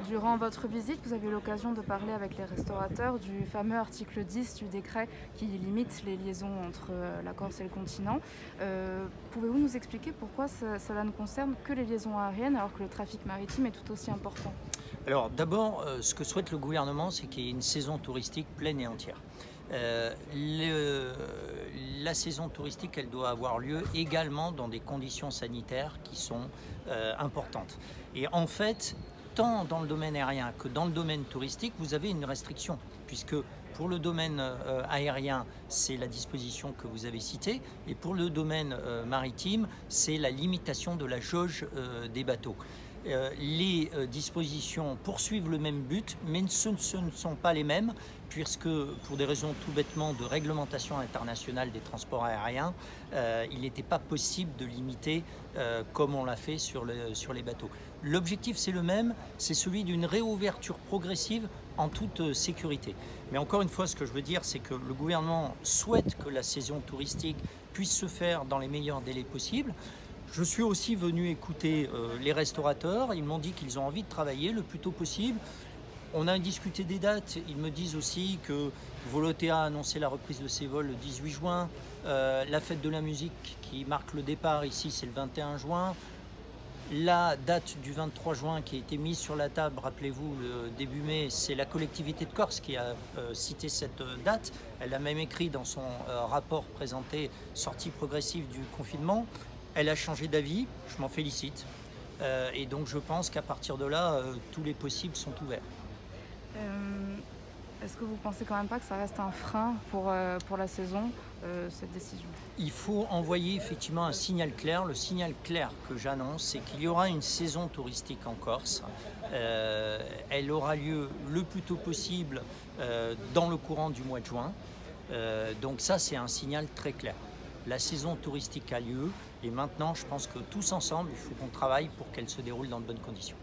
Durant votre visite, vous avez eu l'occasion de parler avec les restaurateurs du fameux article 10 du décret qui limite les liaisons entre la Corse et le continent. Pouvez-vous nous expliquer pourquoi cela ne concerne que les liaisons aériennes alors que le trafic maritime est tout aussi important? Alors d'abord, ce que souhaite le gouvernement, c'est qu'il y ait une saison touristique pleine et entière. La saison touristique, elle doit avoir lieu également dans des conditions sanitaires qui sont importantes. Et en fait, tant dans le domaine aérien que dans le domaine touristique, vous avez une restriction, puisque pour le domaine aérien, c'est la disposition que vous avez citée, et pour le domaine maritime, c'est la limitation de la jauge des bateaux. Les dispositions poursuivent le même but, mais ce ne sont pas les mêmes, puisque pour des raisons tout bêtement de réglementation internationale des transports aériens, il n'était pas possible de limiter comme on l'a fait sur les bateaux. L'objectif c'est le même, c'est celui d'une réouverture progressive en toute sécurité. Mais encore une fois, ce que je veux dire, c'est que le gouvernement souhaite que la saison touristique puisse se faire dans les meilleurs délais possibles. Je suis aussi venu écouter les restaurateurs, ils m'ont dit qu'ils ont envie de travailler le plus tôt possible. On a discuté des dates, ils me disent aussi que Volotea a annoncé la reprise de ses vols le 18 juin, la fête de la musique qui marque le départ ici c'est le 21 juin, la date du 23 juin qui a été mise sur la table, rappelez-vous le début mai, c'est la collectivité de Corse qui a cité cette date, elle a même écrit dans son rapport présenté sortie progressive du confinement. Elle a changé d'avis, je m'en félicite. Et donc je pense qu'à partir de là, tous les possibles sont ouverts. Est-ce que vous pensez quand même pas que ça reste un frein pour la saison, cette décision? Il faut envoyer effectivement un signal clair. Le signal clair que j'annonce, c'est qu'il y aura une saison touristique en Corse. Elle aura lieu le plus tôt possible dans le courant du mois de juin. Donc ça, c'est un signal très clair. La saison touristique a lieu et maintenant, je pense que tous ensemble, il faut qu'on travaille pour qu'elle se déroule dans de bonnes conditions.